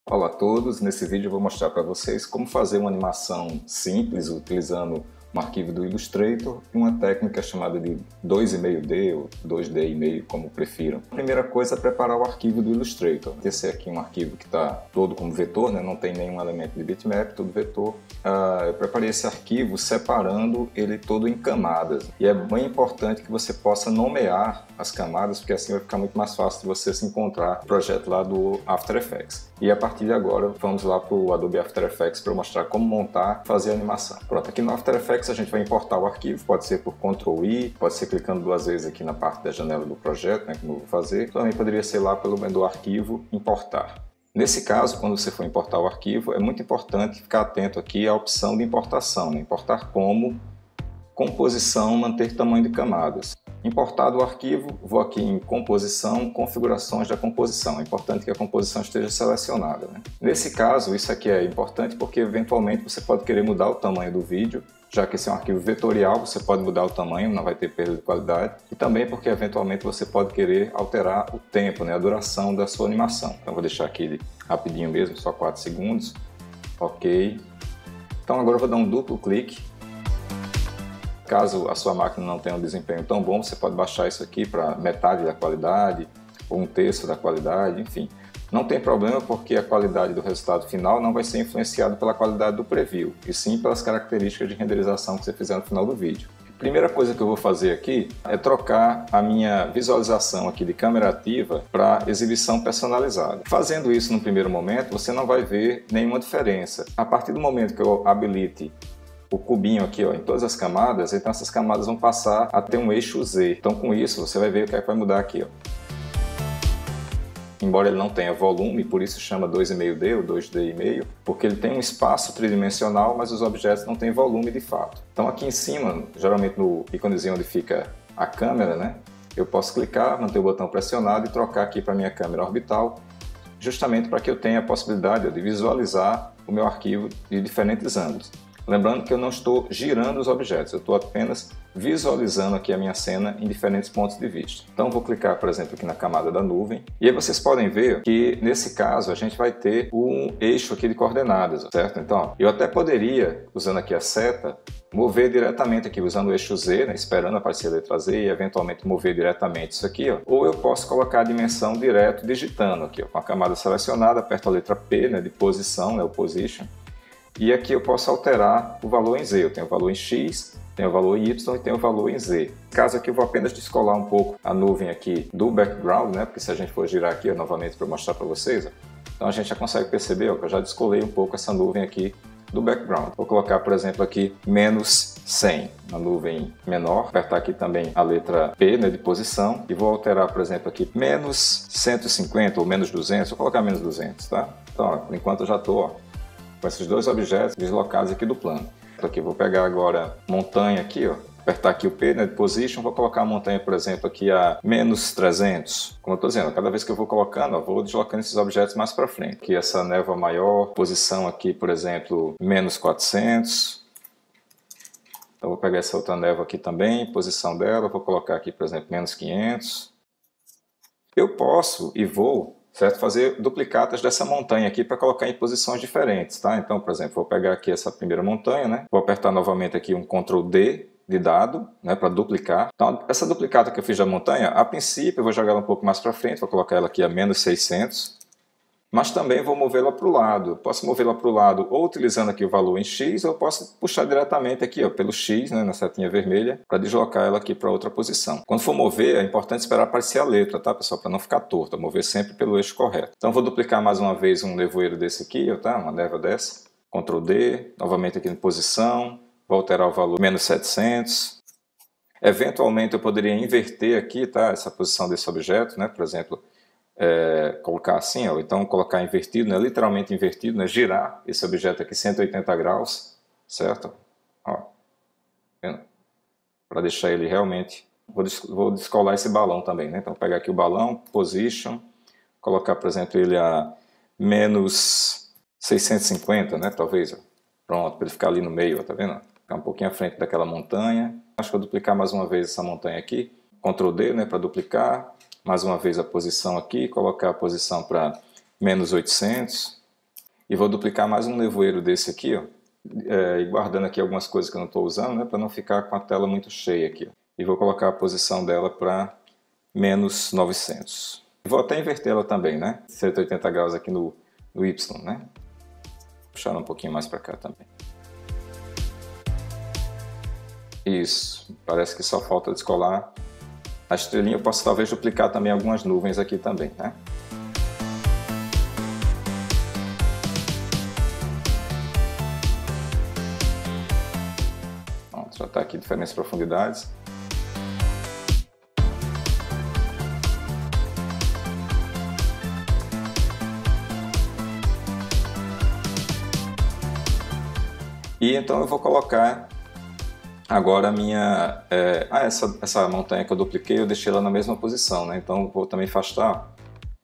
Olá a todos, nesse vídeo eu vou mostrar para vocês como fazer uma animação simples utilizando um arquivo do Illustrator e uma técnica chamada de 2,5D ou 2D,5, como prefiram. A primeira coisa é preparar o arquivo do Illustrator. Esse aqui é um arquivo que está todo como vetor, né? Não tem nenhum elemento de bitmap, tudo vetor. Eu preparei esse arquivo separando ele todo em camadas. E é bem importante que você possa nomear as camadas, porque assim vai ficar muito mais fácil de você se encontrar no projeto lá do After Effects. E a partir de agora, vamos lá para o Adobe After Effects para eu mostrar como montar e fazer a animação. Pronto, aqui no After Effects a gente vai importar o arquivo, pode ser por Ctrl+I, pode ser clicando duas vezes aqui na parte da janela do projeto, né, como eu vou fazer. Também poderia ser lá pelo menu Arquivo, Importar. Nesse caso, quando você for importar o arquivo, é muito importante ficar atento aqui à opção de importação, né? Importar como, composição, manter tamanho de camadas. Importado o arquivo, vou aqui em composição, configurações da composição. É importante que a composição esteja selecionada, né? Nesse caso, isso aqui é importante porque eventualmente você pode querer mudar o tamanho do vídeo, já que esse é um arquivo vetorial, você pode mudar o tamanho, não vai ter perda de qualidade. E também porque eventualmente você pode querer alterar o tempo, né, a duração da sua animação. Então vou deixar aqui rapidinho mesmo, só 4 segundos. Ok. Então agora eu vou dar um duplo clique. Caso a sua máquina não tenha um desempenho tão bom, você pode baixar isso aqui para metade da qualidade ou um terço da qualidade, enfim. Não tem problema porque a qualidade do resultado final não vai ser influenciada pela qualidade do preview, e sim pelas características de renderização que você fizer no final do vídeo. A primeira coisa que eu vou fazer aqui é trocar a minha visualização aqui de câmera ativa para exibição personalizada. Fazendo isso no primeiro momento, você não vai ver nenhuma diferença. A partir do momento que eu habilite o cubinho aqui, ó, em todas as camadas, então essas camadas vão passar a ter um eixo Z. Então com isso você vai ver o que é que vai mudar aqui, ó. Embora ele não tenha volume, por isso chama 2,5D ou 2D,5, porque ele tem um espaço tridimensional, mas os objetos não têm volume de fato. Então aqui em cima, geralmente no íconezinho onde fica a câmera, né, eu posso clicar, manter o botão pressionado e trocar aqui para a minha câmera orbital, justamente para que eu tenha a possibilidade de visualizar o meu arquivo de diferentes ângulos. Lembrando que eu não estou girando os objetos, eu estou apenas visualizando aqui a minha cena em diferentes pontos de vista. Então vou clicar, por exemplo, aqui na camada da nuvem, e aí vocês podem ver que nesse caso a gente vai ter um eixo aqui de coordenadas, certo? Então, ó, eu até poderia, usando aqui a seta, mover diretamente aqui, usando o eixo Z, né, esperando aparecer a letra Z e eventualmente mover diretamente isso aqui, ó. Ou eu posso colocar a dimensão direto digitando aqui, ó, com a camada selecionada, aperto a letra P, né, de posição, né, o position. E aqui eu posso alterar o valor em Z. Eu tenho o valor em X, tenho o valor em Y e tenho o valor em Z. Nesse caso aqui eu vou apenas descolar um pouco a nuvem aqui do background, né? Porque se a gente for girar aqui ó, novamente para mostrar para vocês, ó, então a gente já consegue perceber ó, que eu já descolei um pouco essa nuvem aqui do background. Vou colocar, por exemplo, aqui menos 100, uma nuvem menor. Apertar aqui também a letra P, né, de posição. E vou alterar, por exemplo, aqui menos 150 ou menos 200. Vou colocar menos 200, tá? Então, ó, por enquanto eu já estou com esses dois objetos deslocados aqui do plano. Aqui, vou pegar agora montanha aqui, ó, apertar aqui o P, né, de position, vou colocar a montanha, por exemplo, aqui a menos 300. Como eu estou dizendo, cada vez que eu vou colocando, ó, vou deslocando esses objetos mais para frente. Aqui essa névoa maior, posição aqui, por exemplo, menos 400. Então vou pegar essa outra névoa aqui também, posição dela, vou colocar aqui, por exemplo, menos 500. Eu posso e vou, certo? Fazer duplicatas dessa montanha aqui para colocar em posições diferentes, tá? Então, por exemplo, vou pegar aqui essa primeira montanha, né? Vou apertar novamente aqui um Ctrl D de dado, né? Para duplicar. Então, essa duplicata que eu fiz da montanha, a princípio eu vou jogar ela um pouco mais para frente, vou colocar ela aqui a menos 600. Mas também vou movê-la para o lado. Eu posso movê-la para o lado ou utilizando aqui o valor em X, ou eu posso puxar diretamente aqui ó, pelo X, né, na setinha vermelha, para deslocar ela aqui para outra posição. Quando for mover, é importante esperar aparecer a letra, tá, pessoal? Para não ficar torta, mover sempre pelo eixo correto. Então vou duplicar mais uma vez um nevoeiro desse aqui, ó, tá? Uma névoa dessa. Ctrl D, novamente aqui em posição, vou alterar o valor menos 700. Eventualmente eu poderia inverter aqui, tá? Essa posição desse objeto, né? Por exemplo, colocar assim, ou então colocar invertido, né, literalmente invertido, né, girar esse objeto aqui 180 graus, certo? Para deixar ele realmente... Vou descolar esse balão também, né? Então vou pegar aqui o balão, position, colocar, por exemplo, ele a menos 650, né, talvez. Ó. Pronto, para ele ficar ali no meio, ó, tá vendo? Ficar um pouquinho à frente daquela montanha. Acho que vou duplicar mais uma vez essa montanha aqui. Ctrl D, né, para duplicar. Mais uma vez a posição aqui, colocar a posição para menos 800. E vou duplicar mais um nevoeiro desse aqui, ó, e guardando aqui algumas coisas que eu não estou usando, né, para não ficar com a tela muito cheia aqui. Ó. E vou colocar a posição dela para menos 900. Vou até inverter ela também, né? 180 graus aqui no Y, né? Puxar ela um pouquinho mais para cá também. Isso, parece que só falta descolar a estrelinha. Eu posso talvez duplicar também algumas nuvens aqui também, né? Pronto, já está aqui diferentes profundidades. E então eu vou colocar agora a minha... essa montanha que eu dupliquei, eu deixei ela na mesma posição, né? Então eu vou também afastar,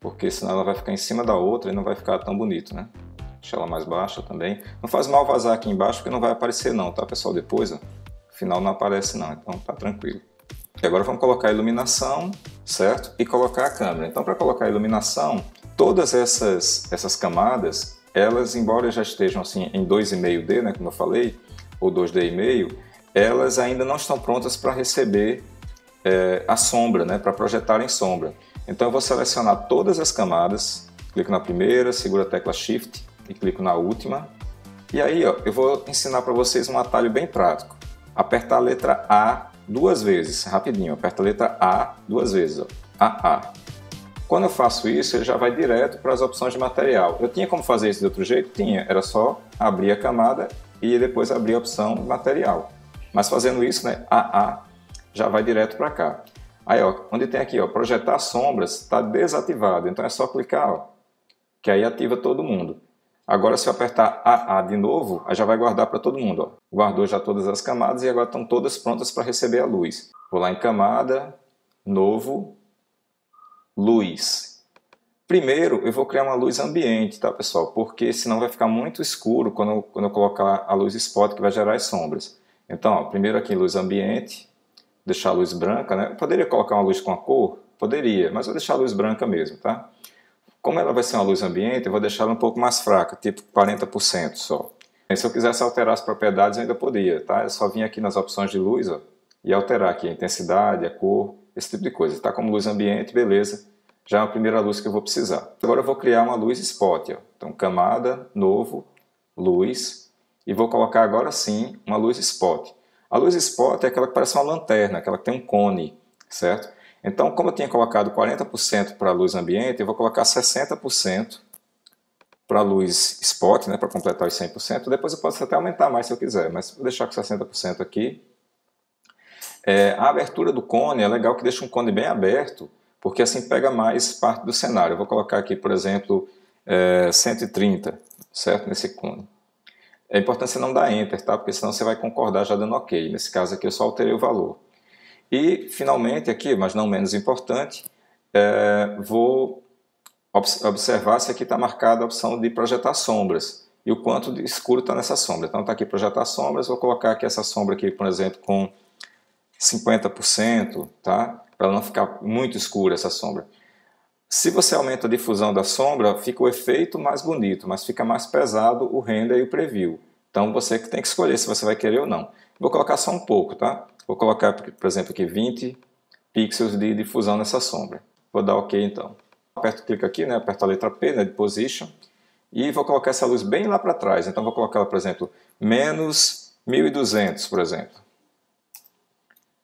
porque senão ela vai ficar em cima da outra e não vai ficar tão bonito, né? Deixar ela mais baixa também. Não faz mal vazar aqui embaixo, porque não vai aparecer não, tá, pessoal? Depois, ó, no final não aparece não, então tá tranquilo. E agora vamos colocar a iluminação, certo? E colocar a câmera. Então para colocar a iluminação, todas essas camadas, elas, embora já estejam assim em 2,5D, né, como eu falei, ou 2D,5, elas ainda não estão prontas para receber a sombra, né, para projetar em sombra. Então eu vou selecionar todas as camadas, clico na primeira, seguro a tecla Shift e clico na última. E aí ó, eu vou ensinar para vocês um atalho bem prático. Apertar a letra A 2 vezes, rapidinho, aperta a letra A 2 vezes, ó, AA. Quando eu faço isso, ele já vai direto para as opções de material. Eu tinha como fazer isso de outro jeito? Tinha, era só abrir a camada e depois abrir a opção de material. Mas fazendo isso, né, AA, já vai direto para cá. Aí, ó, onde tem aqui, ó, projetar sombras, está desativado, então é só clicar, ó, que aí ativa todo mundo. Agora, se eu apertar AA de novo, aí já vai guardar para todo mundo, ó. Guardou já todas as camadas e agora estão todas prontas para receber a luz. Vou lá em camada, novo, luz. Primeiro eu vou criar uma luz ambiente, tá, pessoal? Porque senão vai ficar muito escuro quando eu colocar a luz spot que vai gerar as sombras. Então, ó, primeiro aqui luz ambiente, deixar a luz branca, né? Eu poderia colocar uma luz com a cor? Poderia, mas vou deixar a luz branca mesmo, tá? Como ela vai ser uma luz ambiente, eu vou deixar ela um pouco mais fraca, tipo 40% só. E se eu quisesse alterar as propriedades, eu ainda poderia, tá? É só vir aqui nas opções de luz, ó, e alterar aqui a intensidade, a cor, esse tipo de coisa. Tá como luz ambiente, beleza. Já é a primeira luz que eu vou precisar. Agora eu vou criar uma luz spot, ó. Então, camada, novo, luz, e vou colocar agora sim uma luz spot. A luz spot é aquela que parece uma lanterna, aquela que tem um cone, certo? Então, como eu tinha colocado 40% para a luz ambiente, eu vou colocar 60% para a luz spot, né, para completar os 100%. Depois eu posso até aumentar mais se eu quiser, mas vou deixar com 60% aqui. A abertura do cone é legal que deixa um cone bem aberto, porque assim pega mais parte do cenário. Eu vou colocar aqui, por exemplo, 130, certo? Nesse cone. É importante você não dar Enter, tá? Porque senão você vai concordar já dando OK. Nesse caso aqui eu só alterei o valor. E, finalmente, aqui, mas não menos importante, vou observar se aqui está marcada a opção de projetar sombras e o quanto de escuro está nessa sombra. Então está aqui projetar sombras, vou colocar aqui essa sombra aqui, por exemplo, com 50%, tá? Para ela não ficar muito escura essa sombra. Se você aumenta a difusão da sombra, fica o efeito mais bonito, mas fica mais pesado o render e o preview. Então você que tem que escolher se você vai querer ou não. Vou colocar só um pouco, tá? Vou colocar, por exemplo, aqui 20 pixels de difusão nessa sombra. Vou dar OK então. Aperto, clico aqui, né? Aperto a letra P, né? De Position. E vou colocar essa luz bem lá para trás. Então vou colocar ela, por exemplo, menos 1200, por exemplo.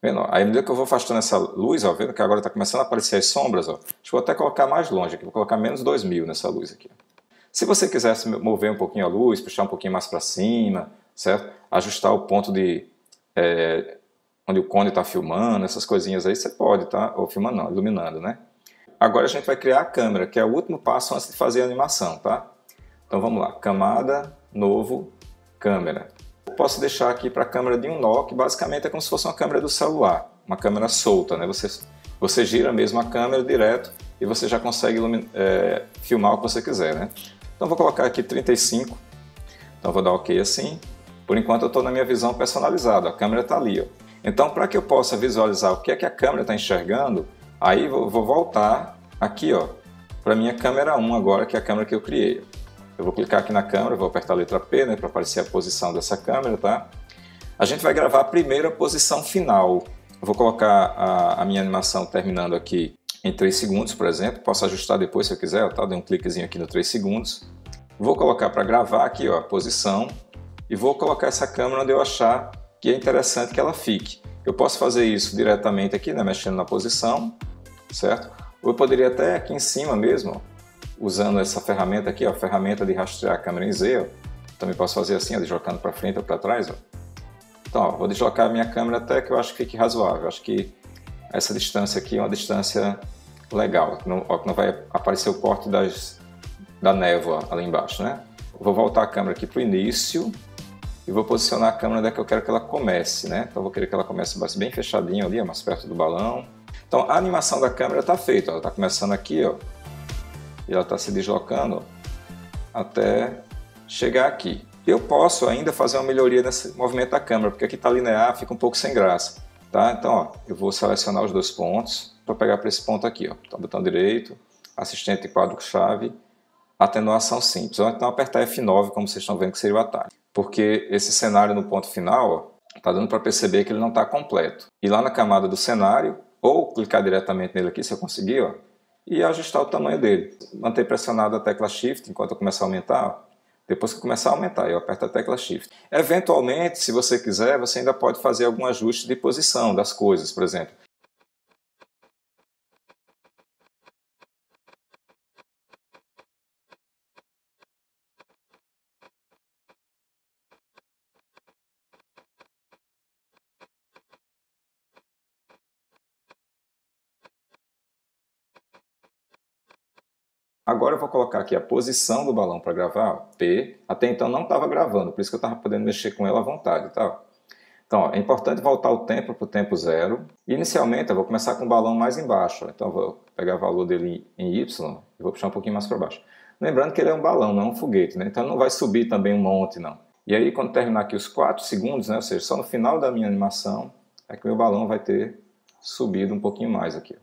Vendo? Aí, à medida que eu vou afastando essa luz, ó, vendo que agora está começando a aparecer as sombras, ó, acho que vou até colocar mais longe aqui. Vou colocar menos 2000 nessa luz aqui. Se você quisesse mover um pouquinho a luz, puxar um pouquinho mais para cima, certo? Ajustar o ponto de... onde o cone está filmando, essas coisinhas aí, você pode, tá? Ou filmando não, iluminando, né? Agora a gente vai criar a câmera, que é o último passo antes de fazer a animação, tá? Então vamos lá, camada, novo, câmera. Eu posso deixar aqui para a câmera de um nó, que basicamente é como se fosse uma câmera do celular, uma câmera solta, né? Você gira mesmo a câmera direto e você já consegue filmar o que você quiser, né? Então vou colocar aqui 35, então vou dar OK assim. Por enquanto eu estou na minha visão personalizada, a câmera está ali, ó. Então, para que eu possa visualizar o que é que a câmera está enxergando, aí vou voltar aqui, ó, para a minha câmera 1 agora, que é a câmera que eu criei. Eu vou clicar aqui na câmera, vou apertar a letra P, né, para aparecer a posição dessa câmera, tá? A gente vai gravar primeiro a posição final. Eu vou colocar a minha animação terminando aqui em 3 segundos, por exemplo. Posso ajustar depois se eu quiser, tá? Dei um cliquezinho aqui no 3 segundos. Vou colocar para gravar aqui, ó, a posição. E vou colocar essa câmera onde eu achar que é interessante que ela fique. Eu posso fazer isso diretamente aqui, né, mexendo na posição, certo? Ou eu poderia até aqui em cima mesmo, ó, usando essa ferramenta aqui, ó, a ferramenta de rastrear a câmera em Z, ó. Também posso fazer assim, ó, deslocando para frente ou para trás, ó. Então, ó, vou deslocar a minha câmera até que eu acho que fique razoável. Acho que essa distância aqui é uma distância legal, que não vai aparecer o corte da névoa ali embaixo, né? Vou voltar a câmera aqui para o início e vou posicionar a câmera onde é que eu quero que ela comece, né? Então, eu vou querer que ela comece bem fechadinha ali, ó, mais perto do balão. Então, a animação da câmera está feita, ó. Ela está começando aqui, ó, e ela está se deslocando, ó, até chegar aqui. Eu posso ainda fazer uma melhoria nesse movimento da câmera, porque aqui está linear, fica um pouco sem graça, tá? Então, ó, eu vou selecionar os 2 pontos para pegar para esse ponto aqui, ó. Então, botão direito, assistente de quadro-chave, atenuação simples. Ou então apertar F9, como vocês estão vendo que seria o atalho. Porque esse cenário no ponto final, está dando para perceber que ele não está completo. E lá na camada do cenário, ou clicar diretamente nele aqui, se eu conseguir, ó, e ajustar o tamanho dele. Manter pressionado a tecla Shift enquanto eu começar a aumentar, ó. Depois que começar a aumentar, eu aperto a tecla Shift. Eventualmente, se você quiser, você ainda pode fazer algum ajuste de posição das coisas, por exemplo. Agora eu vou colocar aqui a posição do balão para gravar, ó, P. Até então não estava gravando, por isso que eu estava podendo mexer com ela à vontade, tá? Então, ó, é importante voltar o tempo para o tempo 0. Inicialmente eu vou começar com o balão mais embaixo, ó. Então eu vou pegar o valor dele em Y e vou puxar um pouquinho mais para baixo. Lembrando que ele é um balão, não é um foguete, né? Então não vai subir também um monte, não. E aí quando terminar aqui os 4 segundos, né? Ou seja, só no final da minha animação, é que o meu balão vai ter subido um pouquinho mais aqui.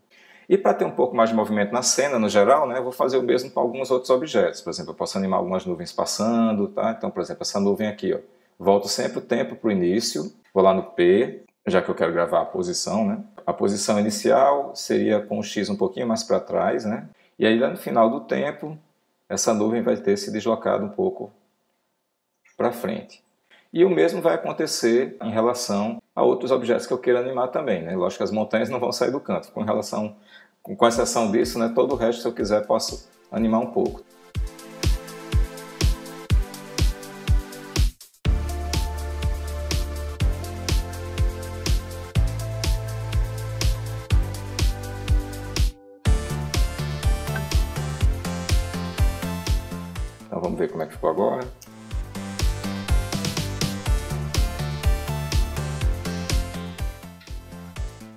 E para ter um pouco mais de movimento na cena, no geral, né, eu vou fazer o mesmo com alguns outros objetos. Por exemplo, eu posso animar algumas nuvens passando, tá? Então, por exemplo, essa nuvem aqui, ó. Volto sempre o tempo para o início, vou lá no P, já que eu quero gravar a posição, né? A posição inicial seria com o X um pouquinho mais para trás, né? E aí, lá no final do tempo, essa nuvem vai ter se deslocado um pouco para frente. E o mesmo vai acontecer em relação a outros objetos que eu queira animar também, né? Lógico que as montanhas não vão sair do canto. Com exceção disso, né, todo o resto, se eu quiser, posso animar um pouco. Então vamos ver como é que ficou agora.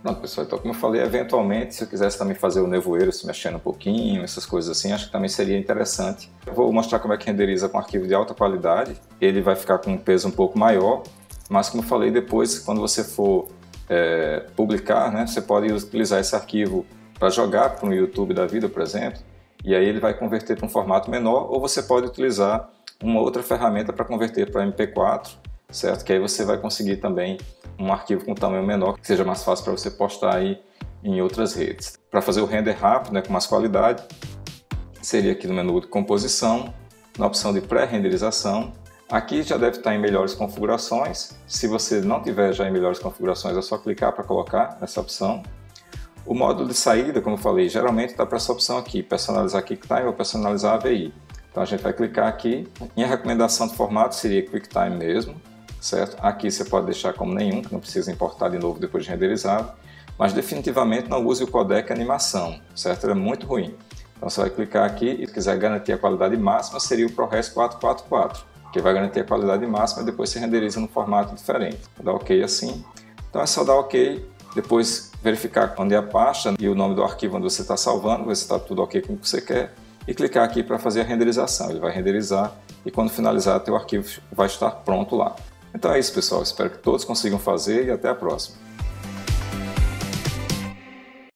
Pronto, pessoal, então como eu falei, eventualmente, se eu quisesse também fazer o nevoeiro se mexendo um pouquinho, essas coisas assim, acho que também seria interessante. Eu vou mostrar como é que renderiza com arquivo de alta qualidade. Ele vai ficar com um peso um pouco maior, mas como eu falei, depois, quando você for publicar, né, você pode utilizar esse arquivo para jogar para um YouTube da vida, por exemplo, e aí ele vai converter para um formato menor, ou você pode utilizar uma outra ferramenta para converter para MP4, certo? Que aí você vai conseguir também um arquivo com tamanho menor, que seja mais fácil para você postar aí em outras redes. Para fazer o render rápido, né, com mais qualidade, seria aqui no menu de composição, na opção de pré-renderização. Aqui já deve estar em melhores configurações. Se você não tiver já em melhores configurações, é só clicar para colocar essa opção. O módulo de saída, como eu falei, geralmente está para essa opção aqui, personalizar QuickTime ou personalizar AVI. Então a gente vai clicar aqui. Minha recomendação de formato seria QuickTime mesmo, certo? Aqui você pode deixar como nenhum, que não precisa importar de novo depois de renderizado, mas definitivamente não use o codec animação, certo? Ele é muito ruim. Então você vai clicar aqui e se quiser garantir a qualidade máxima seria o ProRes 444, que vai garantir a qualidade máxima e depois você renderiza no formato diferente. Vou dar OK assim. Então é só dar OK, depois verificar onde é a pasta e o nome do arquivo onde você está salvando, ver se está tudo OK com o que você quer e clicar aqui para fazer a renderização. Ele vai renderizar e quando finalizar, teu arquivo vai estar pronto lá. Então é isso, pessoal. Espero que todos consigam fazer e até a próxima.